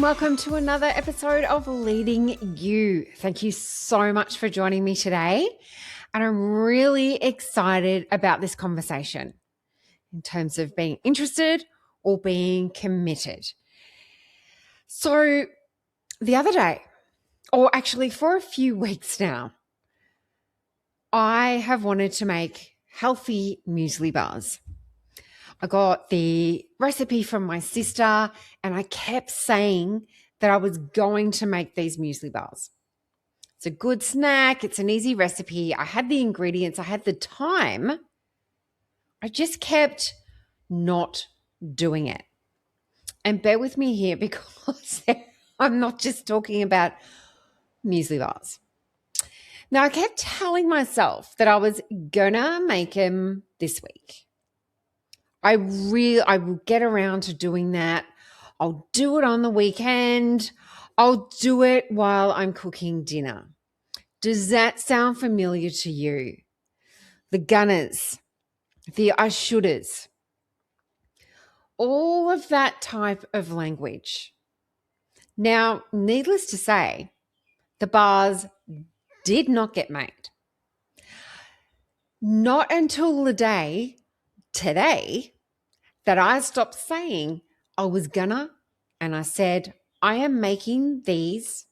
welcome to another episode of Leading You. Thank you so much for joining me today. And I'm really excited about this conversation in terms of being interested or being committed. So the other day, or actually for a few weeks now, I have wanted to make healthy muesli bars. I got the recipe from my sister and I kept saying that I was going to make these muesli bars. It's a good snack. It's an easy recipe. I had the ingredients. I had the time. I just kept not doing it. And bear with me here because I'm not just talking about muesli bars. Now, I kept telling myself that I was gonna make them this week. I will get around to doing that. I'll do it on the weekend. I'll do it while I'm cooking dinner. Does that sound familiar to you? The gunners, the I shoulders, all of that type of language. Now, needless to say, the bars did not get made. Not until the day today that I stopped saying I was gonna, and I said, I am making these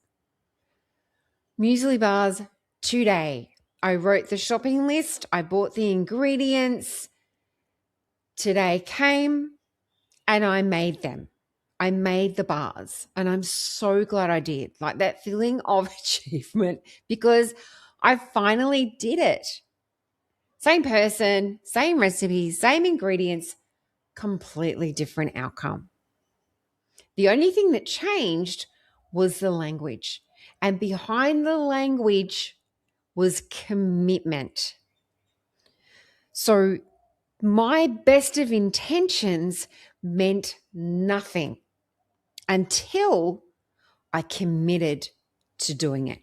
muesli bars today. I wrote the shopping list. I bought the ingredients. Today came and I made them. I made the bars and I'm so glad I did. Like that feeling of achievement because I finally did it. Same person, same recipes, same ingredients, completely different outcome. The only thing that changed was the language. And behind the language was commitment. So my best of intentions meant nothing until I committed to doing it.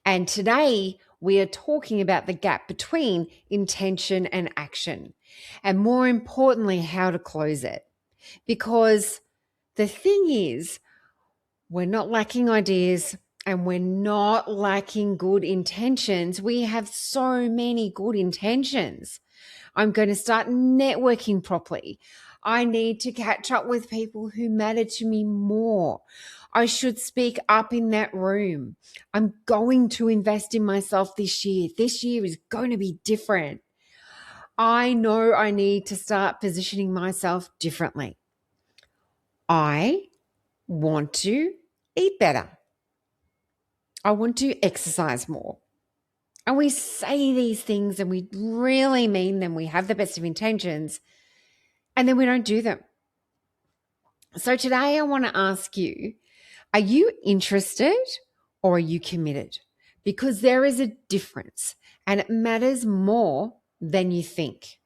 And today we are talking about the gap between intention and action, and more importantly, how to close it. Because the thing is, we're not lacking ideas and we're not lacking good intentions. We have so many good intentions. I'm going to start networking properly. I need to catch up with people who matter to me more. I should speak up in that room. I'm going to invest in myself this year. This year is going to be different. I know I need to start positioning myself differently. I want to eat better. I want to exercise more. And we say these things and we really mean them. We have the best of intentions and then we don't do them. So today I want to ask you, are you interested or are you committed? Because there is a difference and it matters more than you think.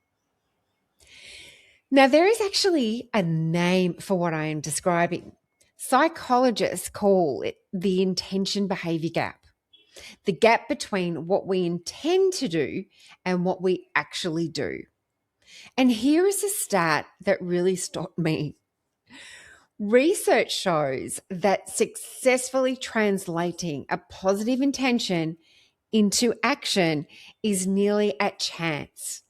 Now, there is actually a name for what I am describing. Psychologists call it the intention-behaviour gap, the gap between what we intend to do and what we actually do. And here is a stat that really stopped me. Research shows that successfully translating a positive intention into action is nearly at chance,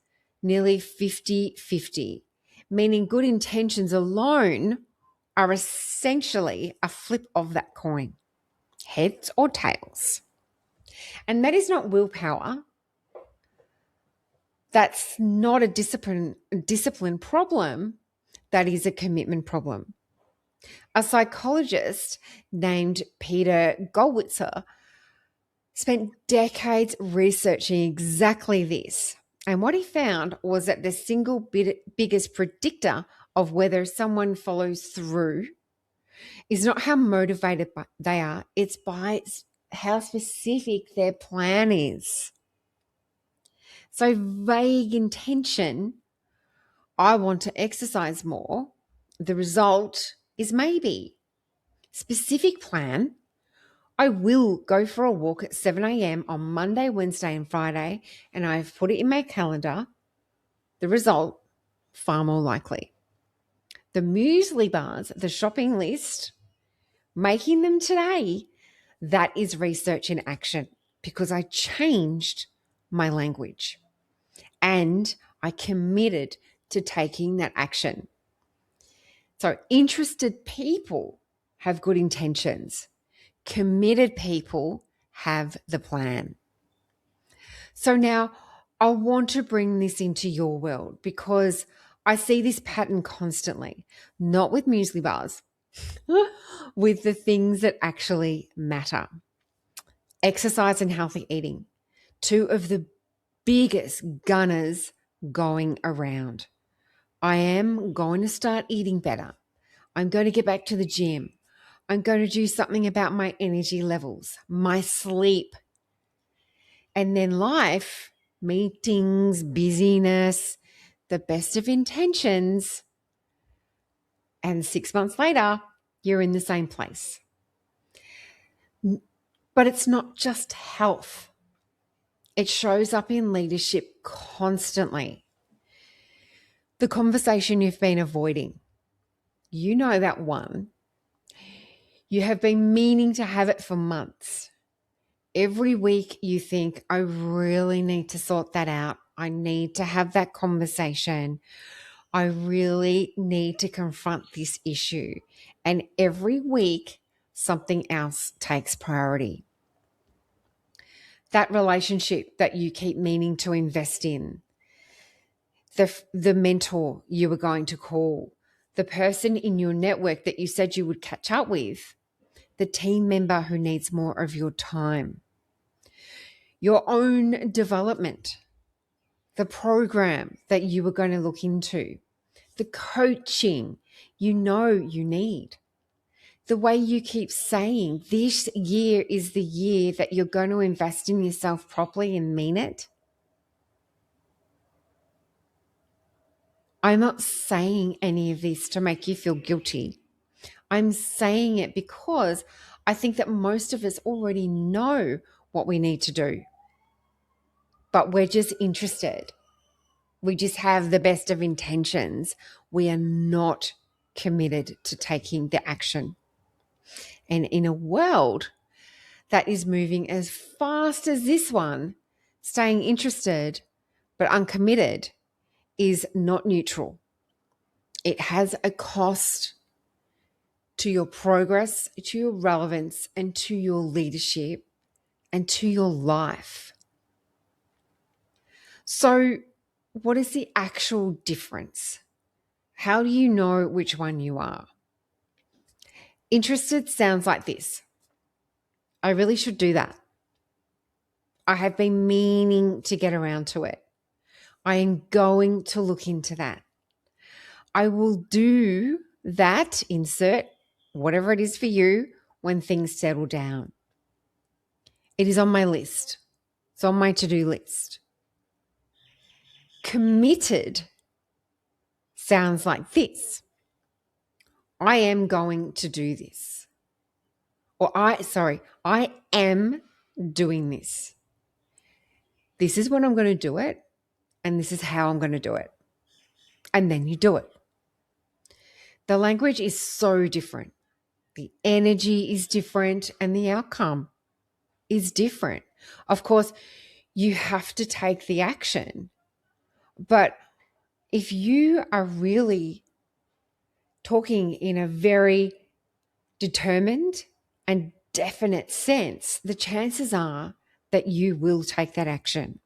nearly 50-50, meaning good intentions alone are essentially a flip of that coin, heads or tails. And that is not willpower. That's not a discipline problem. That is a commitment problem. A psychologist named Peter Gollwitzer spent decades researching exactly this. And what he found was that the single biggest predictor of whether someone follows through is not how motivated they are, it's by how specific their plan is. So vague intention, I want to exercise more. The result is maybe. Specific plan, I will go for a walk at 7 a.m. on Monday, Wednesday, and Friday, and I've put it in my calendar. The result, far more likely. The muesli bars, the shopping list, Making them today, that is research in action because I changed my language and I committed to taking that action. So interested people have good intentions. Committed people have the plan. So now I want to bring this into your world because I see this pattern constantly, not with muesli bars, with the things that actually matter. Exercise and healthy eating, two of the biggest gunners going around. I am going to start eating better. I'm going to get back to the gym. I'm going to do something about my energy levels, my sleep. And then life, meetings, busyness, the best of intentions. And 6 months later, you're in the same place. But it's not just health. It shows up in leadership constantly. The conversation you've been avoiding. You know that one. You have been meaning to have it for months. Every week you think, I really need to sort that out. I need to have that conversation. I really need to confront this issue. And every week, something else takes priority. That relationship that you keep meaning to invest in, the mentor you were going to call, the person in your network that you said you would catch up with, the team member who needs more of your time, your own development, the program that you were going to look into, the coaching you know you need, the way you keep saying this year is the year that you're going to invest in yourself properly and mean it. I'm not saying any of this to make you feel guilty. I'm saying it because I think that most of us already know what we need to do, but we're just interested. We just have the best of intentions. We are not committed to taking the action. And in a world that is moving as fast as this one, staying interested but uncommitted is not neutral. It has a cost to your progress, to your relevance, and to your leadership, and to your life. So, what is the actual difference? How do you know which one you are? Interested sounds like this. I really should do that. I have been meaning to get around to it. I am going to look into that. I will do that, insert whatever it is for you, when things settle down. It is on my list. It's on my to-do list. Committed sounds like this. I am going to do this. Or I am doing this. This is when I'm going to do it, and this is how I'm going to do it. And then you do it. The language is so different. The energy is different, and the outcome is different. Of course, you have to take the action. But if you are really talking in a very determined and definite sense, the chances are that you will take that action.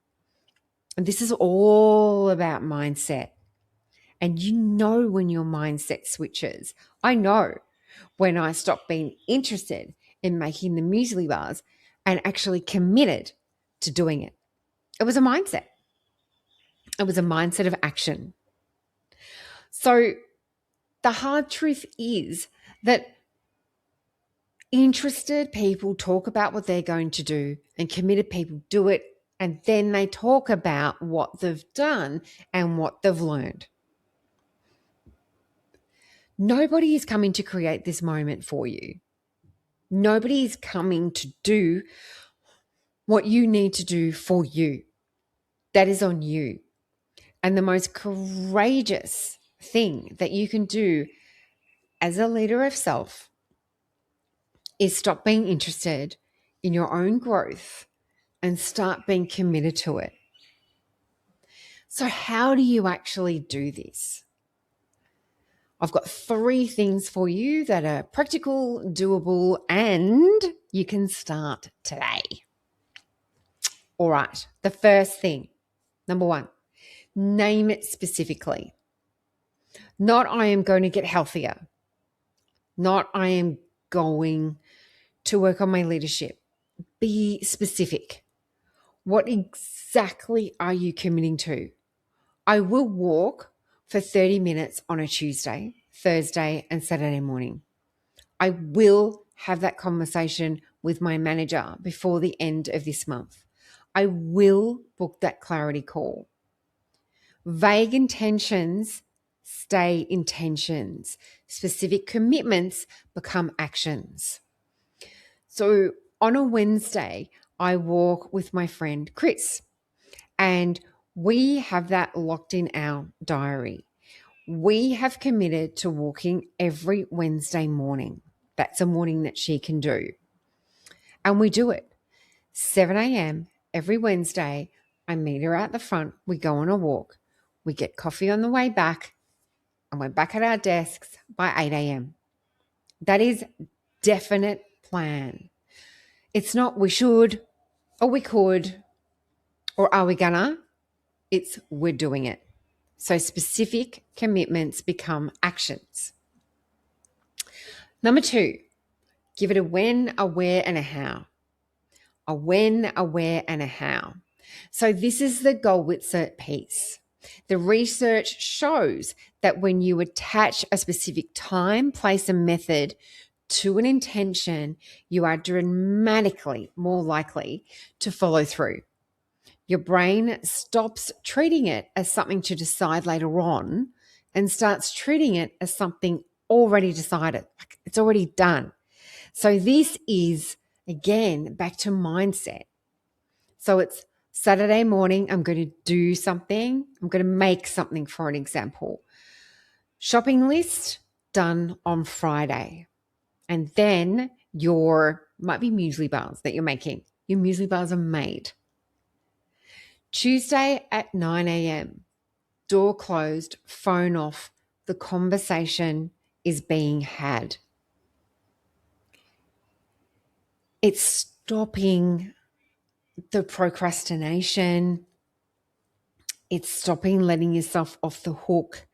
And this is all about mindset. And you know when your mindset switches. I know when I stopped being interested in making the muesli bars and actually committed to doing it. It was a mindset. It was a mindset of action. So the hard truth is that interested people talk about what they're going to do, and committed people do it, and then they talk about what they've done and what they've learned. Nobody is coming to create this moment for you. Nobody is coming to do what you need to do for you. That is on you. And the most courageous thing that you can do as a leader of self is stop being interested in your own growth and start being committed to it. So how do you actually do this? I've got 3 things for you that are practical, doable, and you can start today. All right, the first thing, number 1, name it specifically. Not I am going to get healthier. Not I am going to work on my leadership. Be specific. What exactly are you committing to? I will walk for 30 minutes on a Tuesday, Thursday, and Saturday morning. I will have that conversation with my manager before the end of this month. I will book that clarity call. Vague intentions stay intentions. Specific commitments become actions. So on a Wednesday, I walk with my friend Chris, and we have that locked in our diary. We have committed to walking every Wednesday morning. That's a morning that she can do. And we do it. 7 a.m. every Wednesday, I meet her out the front. We go on a walk. We get coffee on the way back, and we're back at our desks by 8 a.m. That is definite plan. It's not we should or we could or are we gonna? It's we're doing it. So specific commitments become actions. Number 2, give it a when, a where, and a how. A when, a where, and a how. So this is the Gollwitzer piece. The research shows that when you attach a specific time, place, and method to an intention, you are dramatically more likely to follow through. Your brain stops treating it as something to decide later on and starts treating it as something already decided. Like it's already done. So this is, again, back to mindset. So it's Saturday morning, I'm going to do something. I'm going to make something, for an example. Shopping list done on Friday. And then might be muesli bars that you're making. Your muesli bars are made. Tuesday at 9 a.m., door closed, phone off, the conversation is being had. It's stopping the procrastination. It's stopping letting yourself off the hook.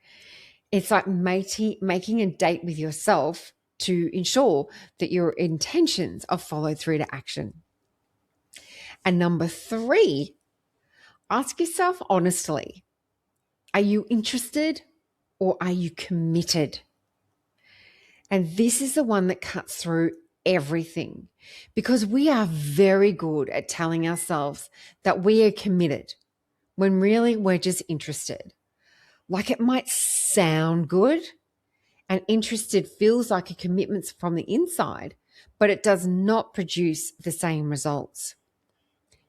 It's like making a date with yourself to ensure that your intentions are followed through to action. And number 3, ask yourself honestly, are you interested or are you committed? And this is the one that cuts through everything, because we are very good at telling ourselves that we are committed when really we're just interested. Like it might sound good, and interested feels like a commitment from the inside, but it does not produce the same results.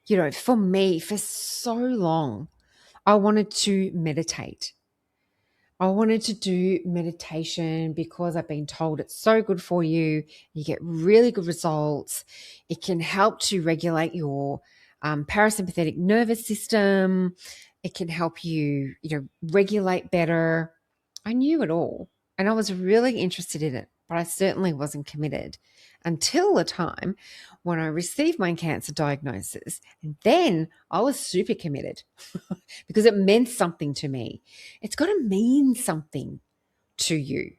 You know, for me, for so long, I wanted to meditate. I wanted to do meditation because I've been told it's so good for you. You get really good results. It can help to regulate your parasympathetic nervous system. It can help you, regulate better. I knew it all, and I was really interested in it, but I certainly wasn't committed until the time when I received my cancer diagnosis. And then I was super committed because it meant something to me. It's got to mean something to you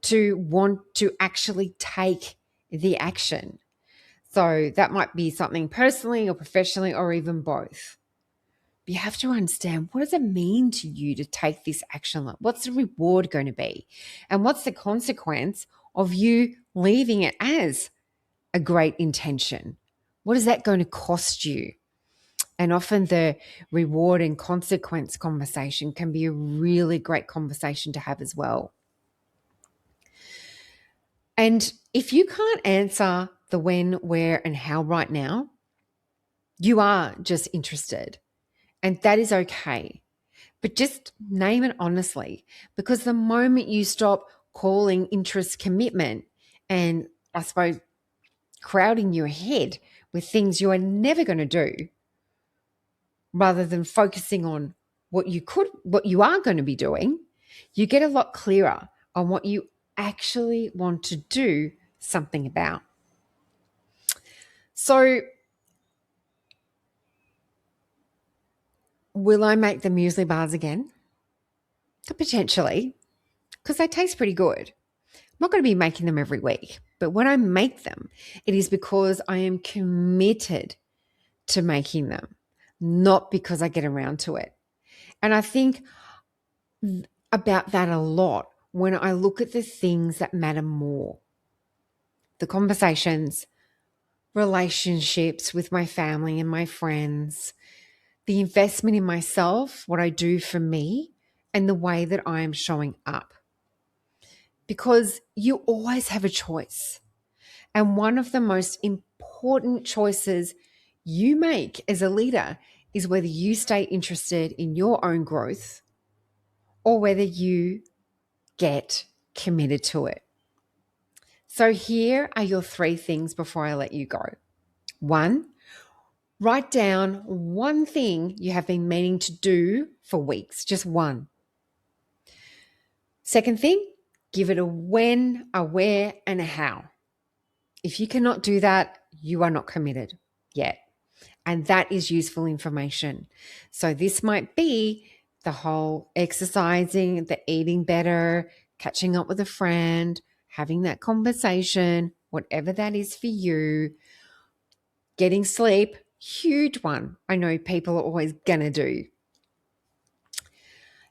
to want to actually take the action. So that might be something personally or professionally or even both. But you have to understand, what does it mean to you to take this action? What's the reward going to be? And what's the consequence of you leaving it as a great intention? What is that going to cost you? And often the reward and consequence conversation can be a really great conversation to have as well. And if you can't answer the when, where, and how right now, you are just interested. And that is okay. But just name it honestly, because the moment you stop calling interest commitment and, I suppose, crowding your head with things you are never going to do, rather than focusing on what you are going to be doing, you get a lot clearer on what you actually want to do something about. So, will I make the muesli bars again? Potentially, because they taste pretty good. I'm not going to be making them every week, but when I make them, it is because I am committed to making them, not because I get around to it. And I think about that a lot when I look at the things that matter more. The conversations, relationships with my family and my friends, the investment in myself, what I do for me, and the way that I am showing up. Because you always have a choice. And one of the most important choices you make as a leader is whether you stay interested in your own growth or whether you get committed to it. So here are your 3 things before I let you go. 1, write down one thing you have been meaning to do for weeks, just one. Second thing, give it a when, a where, and a how. If you cannot do that, you are not committed yet. And that is useful information. So this might be the whole exercising, the eating better, catching up with a friend, having that conversation, whatever that is for you. Getting sleep, huge one. I know people are always going to do.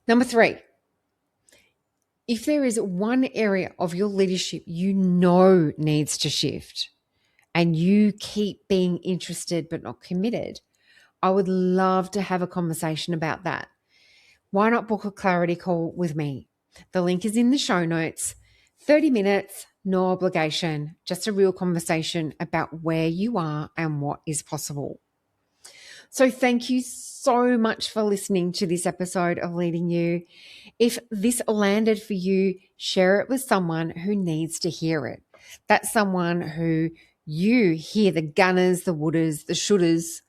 Number 3, if there is one area of your leadership you know needs to shift and you keep being interested but not committed, I would love to have a conversation about that. Why not book a clarity call with me? The link is in the show notes. 30 minutes, no obligation, just a real conversation about where you are and what is possible. So thank you so much for listening to this episode of Leading You. If this landed for you, share it with someone who needs to hear it. That's someone who you hear the gunners, the wouldas, the shouldas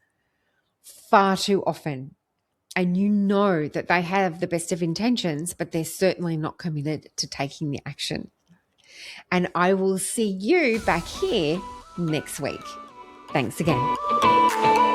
far too often. And you know that they have the best of intentions, but they're certainly not committed to taking the action. And I will see you back here next week. Thanks again.